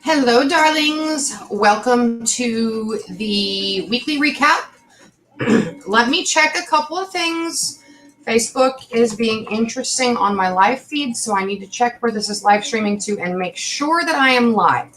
Hello, darlings. Welcome to the weekly recap. Let me check a couple of things. Facebook is being interesting on my live feed, so I need to check where this is live streaming to and make sure that I am live.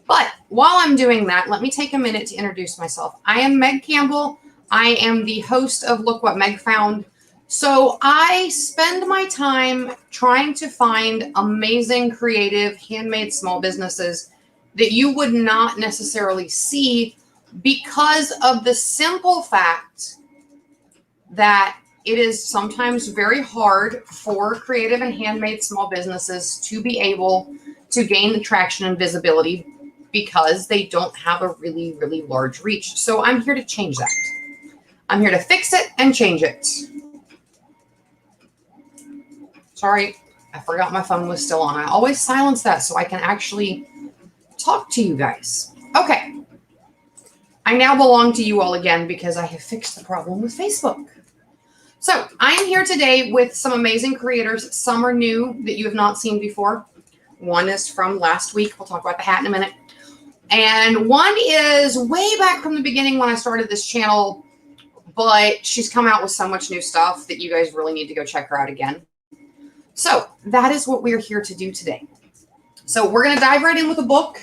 But while I'm doing that, let me take a minute to introduce myself. I am Meg Campbell. I am the host of Look What Meg Found. So I spend my time trying to find amazing, creative, handmade small businesses that you would not necessarily see because of the simple fact that it is sometimes very hard for creative and handmade small businesses to be able to gain the traction and visibility because they don't have a really, really large reach. So I'm here to change that. I'm here to fix it and change it. Sorry, I forgot my phone was still on. I always silence that so I can actually talk to you guys. Okay. I now belong to you all again because I have fixed the problem with Facebook. So I am here today with some amazing creators. Some are new that you have not seen before. One is from last week. We'll talk about the hat in a minute. And one is way back from the beginning when I started this channel, but she's come out with so much new stuff that you guys really need to go check her out again. So that is what we're here to do today. So we're going to dive right in with a book.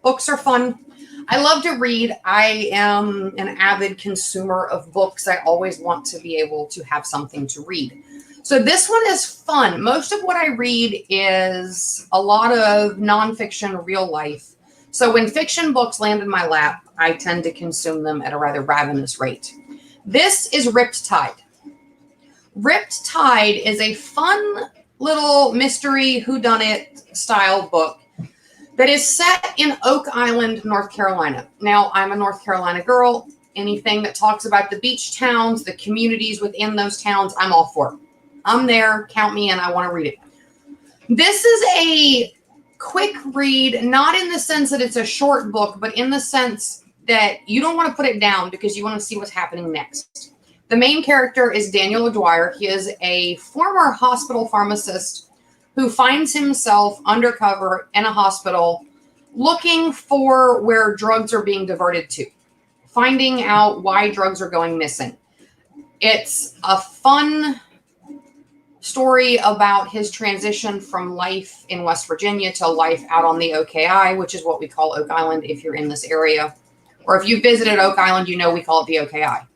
Books are fun. I love to read. I am an avid consumer of books. I always want to be able to have something to read. So this one is fun. Most of what I read is a lot of nonfiction, real life. So when fiction books land in my lap, I tend to consume them at a rather ravenous rate. This is Riptide. Riptide is a fun little mystery whodunit style book that is set in Oak Island, North Carolina. Now, I'm a North Carolina girl. Anything that talks about the beach towns, the communities within those towns, I'm all for. I'm there. Count me in. I want to read it. This is a quick read, not in the sense that it's a short book, but in the sense that you don't want to put it down because you want to see what's happening next. The main character is Daniel O'Dwyer. He is a former hospital pharmacist who finds himself undercover in a hospital looking for where drugs are being diverted to, finding out why drugs are going missing. It's a fun story about his transition from life in West Virginia to life out on the OKI, which is what we call Oak Island if you're in this area. Or if you visited Oak Island, you know we call it the OKI.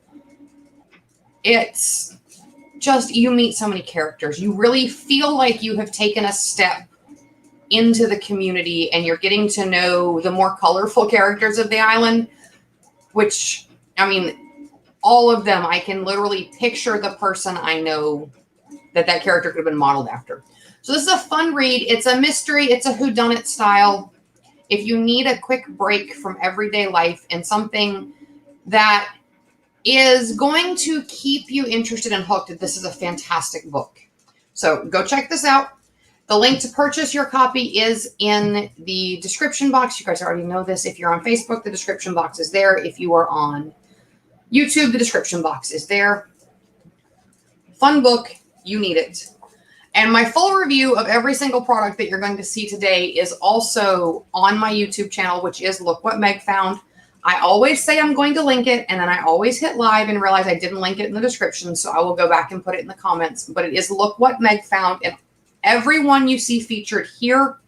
It's just, you meet so many characters. You really feel like you have taken a step into the community and you're getting to know the more colorful characters of the island, which, I mean, all of them, I can literally picture the person I know that character could have been modeled after. So this is a fun read. It's a mystery. It's a whodunit style. If you need a quick break from everyday life and something that is going to keep you interested and hooked, this is a fantastic book. So go check this out. The link to purchase your copy is in the description box. You guys already know this. If you're on Facebook, the description box is there. If you are on YouTube, the description box is there. Fun book. You need it. And my full review of every single product that you're going to see today is also on my YouTube channel, which is Look What Meg Found. I always say I'm going to link it, and then I always hit live and realize I didn't link it in the description, so I will go back and put it in the comments. But it is Look What Meg Found, and everyone you see featured here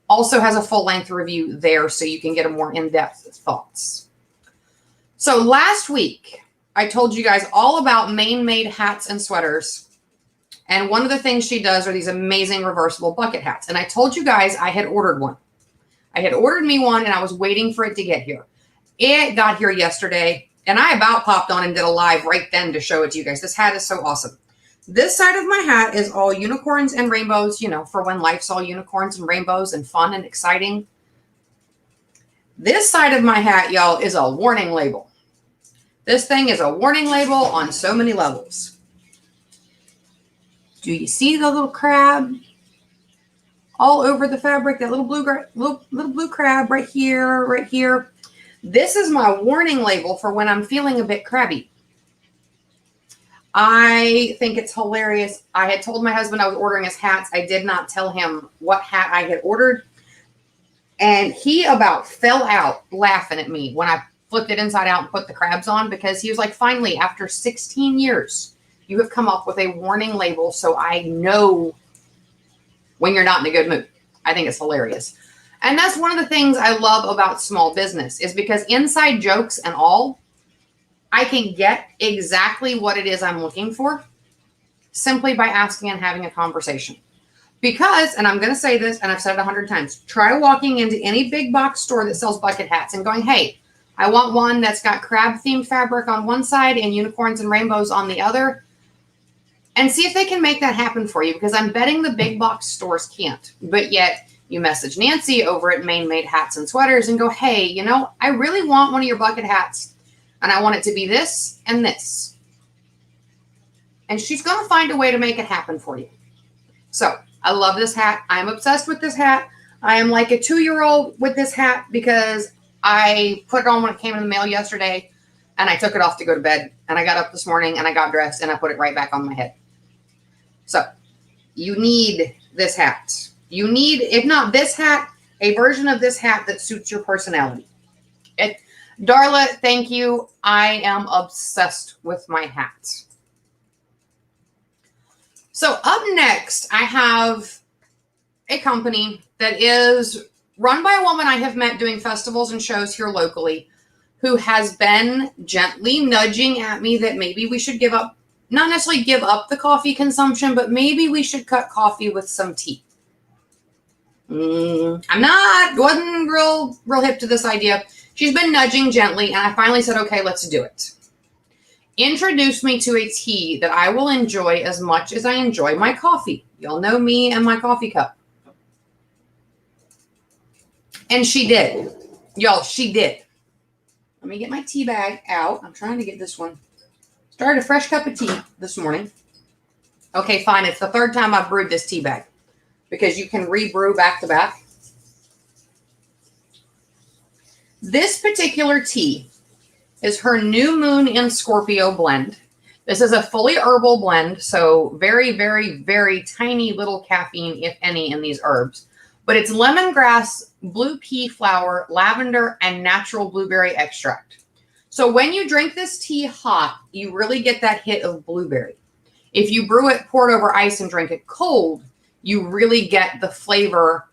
also has a full-length review there, so you can get a more in-depth thoughts. So last week, I told you guys all about Maine-made hats and sweaters, and one of the things she does are these amazing reversible bucket hats, and I told you guys I had ordered one. I had ordered me one, and I was waiting for it to get here. It got here yesterday, and I about popped on and did a live right then to show it to you guys. This hat is so awesome. This side of my hat is all unicorns and rainbows, you know, for when life's all unicorns and rainbows and fun and exciting. This side of my hat, y'all, is a warning label. This thing is a warning label on so many levels. Do you see the little crab all over the fabric? That little blue crab right here, right here. This is my warning label for when I'm feeling a bit crabby. I think it's hilarious. I had told my husband I was ordering his hats. I did not tell him what hat I had ordered And he about fell out laughing at me when I flipped it inside out and put the crabs on, because he was like, finally, after 16 years, you have come up with a warning label so I know when you're not in a good mood. I think it's hilarious. And that's one of the things I love about small business, is because inside jokes and all, I can get exactly what it is I'm looking for simply by asking and having a conversation. Because, and I'm going to say this, and I've said it 100 times, try walking into any big box store that sells bucket hats and going, hey, I want one that's got crab themed fabric on one side and unicorns and rainbows on the other, and see if they can make that happen for you, because I'm betting the big box stores can't. But yet you message Nancy over at Maine Made Hats and Sweaters and go, hey, you know, I really want one of your bucket hats and I want it to be this and this. And she's going to find a way to make it happen for you. So I love this hat. I'm obsessed with this hat. I am like a 2-year-old with this hat because I put it on when it came in the mail yesterday and I took it off to go to bed, and I got up this morning and I got dressed and I put it right back on my head. So you need this hat. You need, if not this hat, a version of this hat that suits your personality. Darla, thank you. I am obsessed with my hats. So up next, I have a company that is run by a woman I have met doing festivals and shows here locally, who has been gently nudging at me that maybe we should give up, not necessarily give up the coffee consumption, but maybe we should cut coffee with some tea. Wasn't real hip to this idea. She's been nudging gently, and I finally said, okay, let's do it. Introduce me to a tea that I will enjoy as much as I enjoy my coffee. Y'all know me and my coffee cup. And she did. Y'all, she did. Let me get my tea bag out. I'm trying to get this one. Started a fresh cup of tea this morning. Okay, fine. It's the third time I've brewed this tea bag, because you can re-brew back to back. This particular tea is her New Moon in Scorpio blend. This is a fully herbal blend, so very, very, very tiny little caffeine, if any, in these herbs. But it's lemongrass, blue pea flower, lavender, and natural blueberry extract. So when you drink this tea hot, you really get that hit of blueberry. If you brew it, pour it over ice, and drink it cold, you really get the flavor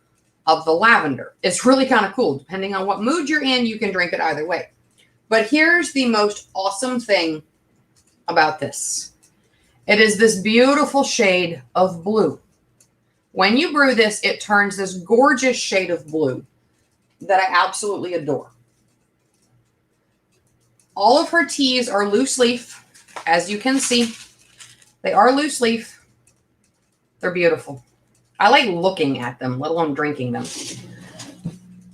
of the lavender. It's really kind of cool. Depending on what mood you're in, you can drink it either way. But here's the most awesome thing about this. It is this beautiful shade of blue. When you brew this, it turns this gorgeous shade of blue that I absolutely adore. All of her teas are loose leaf, as you can see. They are loose leaf. They're beautiful. I like looking at them, let alone drinking them.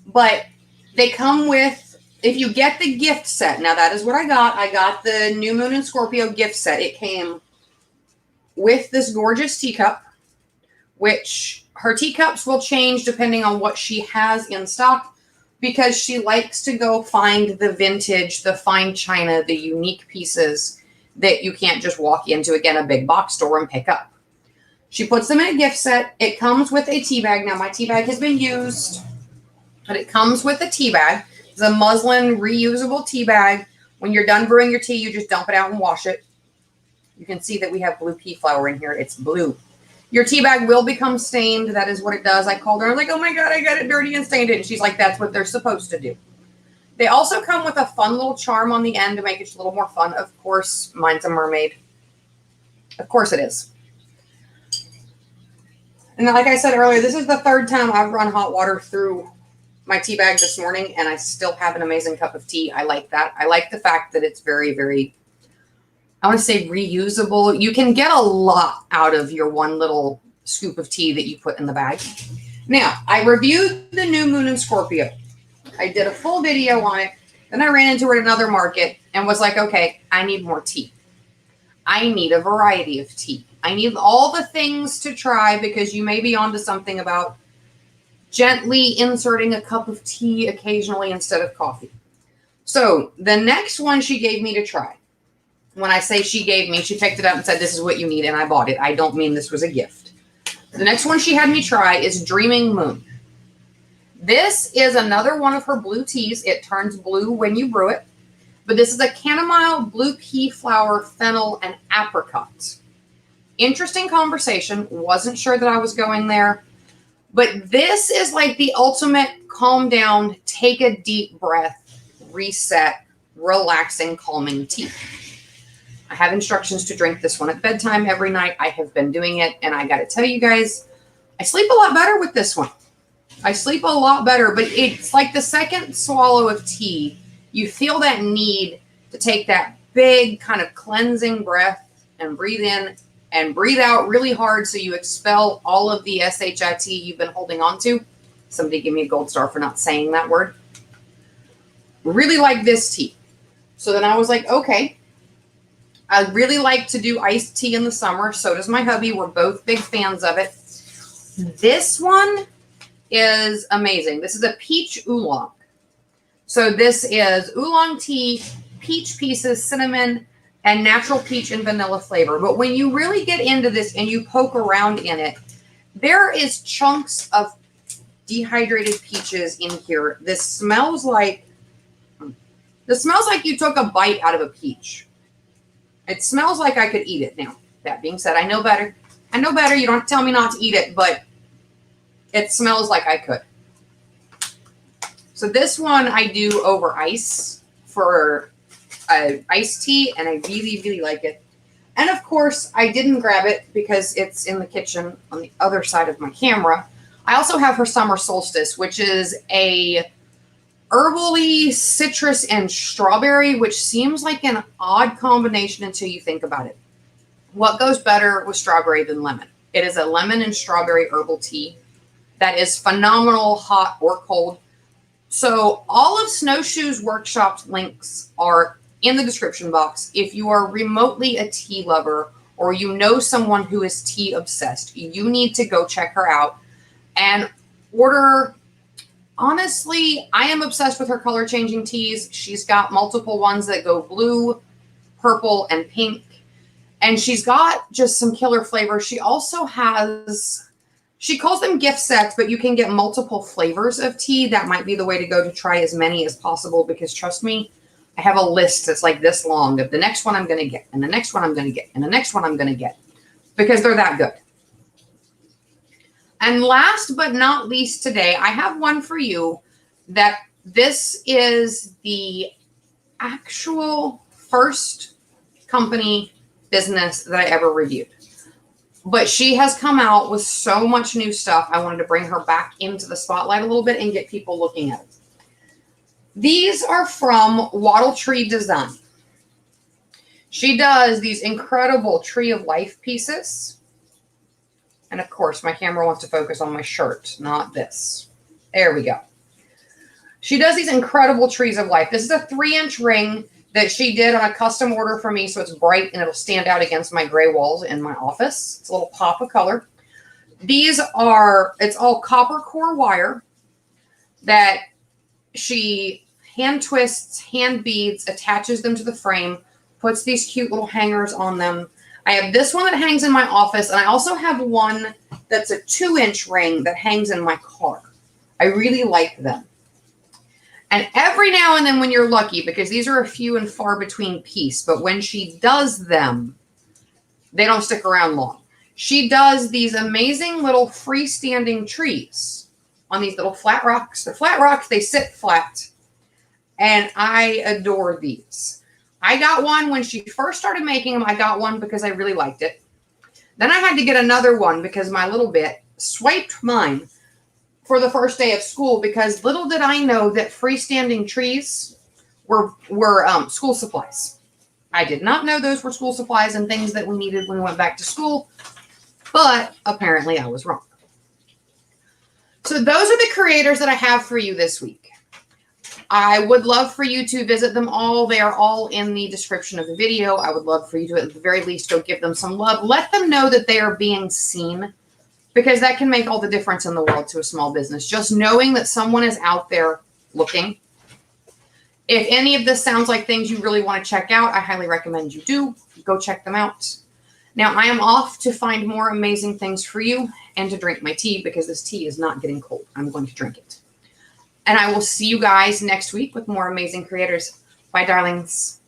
But they come with, if you get the gift set, now that is what I got. I got the New Moon in Scorpio gift set. It came with this gorgeous teacup, which her teacups will change depending on what she has in stock, because she likes to go find the vintage, the fine china, the unique pieces that you can't just walk into, again, a big box store and pick up. She puts them in a gift set. It comes with a tea bag. Now, my tea bag has been used, but it comes with a tea bag. It's a muslin reusable tea bag. When you're done brewing your tea, you just dump it out and wash it. You can see that we have blue pea flower in here. It's blue. Your tea bag will become stained. That is what it does. I called her. I was like, oh my God, I got it dirty and stained it. And she's like, that's what they're supposed to do. They also come with a fun little charm on the end to make it a little more fun. Of course, mine's a mermaid. Of course it is. And like I said earlier, this is the third time I've run hot water through my tea bag this morning, and I still have an amazing cup of tea. I like that. I like the fact that it's very, very, I want to say reusable. You can get a lot out of your one little scoop of tea that you put in the bag. Now, I reviewed the New Moon in Scorpio. I did a full video on it. Then I ran into it at another market and was like, okay, I need more tea. I need a variety of tea. I need all the things to try, because you may be onto something about gently inserting a cup of tea occasionally instead of coffee. So the next one she gave me to try. When I say she gave me, she picked it up and said, this is what you need, and I bought it. I don't mean this was a gift. The next one she had me try is Dreaming Moon. This is another one of her blue teas. It turns blue when you brew it. But this is a chamomile, blue pea flower, fennel, and apricot. Interesting conversation. Wasn't sure that I was going there. But this is like the ultimate calm down, take a deep breath, reset, relaxing, calming tea. I have instructions to drink this one at bedtime every night. I have been doing it, and I got to tell you guys, I sleep a lot better with this one. I sleep a lot better, but it's like the second swallow of tea, you feel that need to take that big kind of cleansing breath and breathe in and breathe out really hard so you expel all of the SHIT you've been holding on to. Somebody give me a gold star for not saying that word. Really like this tea. So then I was like, okay, I really like to do iced tea in the summer. So does my hubby. We're both big fans of it. This one is amazing. This is a peach oolong. So this is oolong tea, peach pieces, cinnamon, and natural peach and vanilla flavor. But when you really get into this and you poke around in it, there is chunks of dehydrated peaches in here. This smells like you took a bite out of a peach. It smells like I could eat it. Now, that being said, I know better. I know better. You don't have to tell me not to eat it, but it smells like I could. So this one I do over ice for iced tea, and I really, really like it. And of course, I didn't grab it because it's in the kitchen on the other side of my camera. I also have her Summer Solstice, which is a herbally citrus and strawberry, which seems like an odd combination until you think about it. What goes better with strawberry than lemon? It is a lemon and strawberry herbal tea that is phenomenal, hot or cold. So all of Snowshoe's workshop links are in the description box. If you are remotely a tea lover or you know someone who is tea obsessed, you need to go check her out and order. Honestly, I am obsessed with her color changing teas. She's got multiple ones that go blue, purple, and pink. And she's got just some killer flavors. She also has, she calls them gift sets, but you can get multiple flavors of tea. That might be the way to go, to try as many as possible, because trust me, I have a list that's like this long of the next one I'm going to get, and the next one I'm going to get, and the next one I'm going to get, because they're that good. And last but not least today, I have one for you that this is the actual first company business that I ever reviewed. But she has come out with so much new stuff. I wanted to bring her back into the spotlight a little bit and get people looking at it. These are from Wattle Tree Design. She does these incredible Tree of Life pieces. And of course, my camera wants to focus on my shirt, not this. There we go. She does these incredible Trees of Life. This is a 3-inch ring that she did on a custom order for me, so it's bright and it'll stand out against my gray walls in my office. It's a little pop of color. These are, it's all copper core wire that she hand twists, hand beads, attaches them to the frame, puts these cute little hangers on them. I have this one that hangs in my office, and I also have one that's a 2-inch ring that hangs in my car. I really like them. And every now and then when you're lucky, because these are a few and far between piece, but when she does them, they don't stick around long. She does these amazing little freestanding trees on these little flat rocks. They're flat rocks. They sit flat. And I adore these. I got one when she first started making them. I got one because I really liked it. Then I had to get another one because my little bit swiped mine for the first day of school, because little did I know that freestanding trees were school supplies. I did not know those were school supplies and things that we needed when we went back to school, but apparently I was wrong. So those are the creators that I have for you this week. I would love for you to visit them all. They are all in the description of the video. I would love for you to, at the very least, go give them some love. Let them know that they are being seen, because that can make all the difference in the world to a small business. Just knowing that someone is out there looking. If any of this sounds like things you really want to check out, I highly recommend you do. Go check them out. Now, I am off to find more amazing things for you and to drink my tea, because this tea is not getting cold. I'm going to drink it. And I will see you guys next week with more amazing creators. Bye, darlings.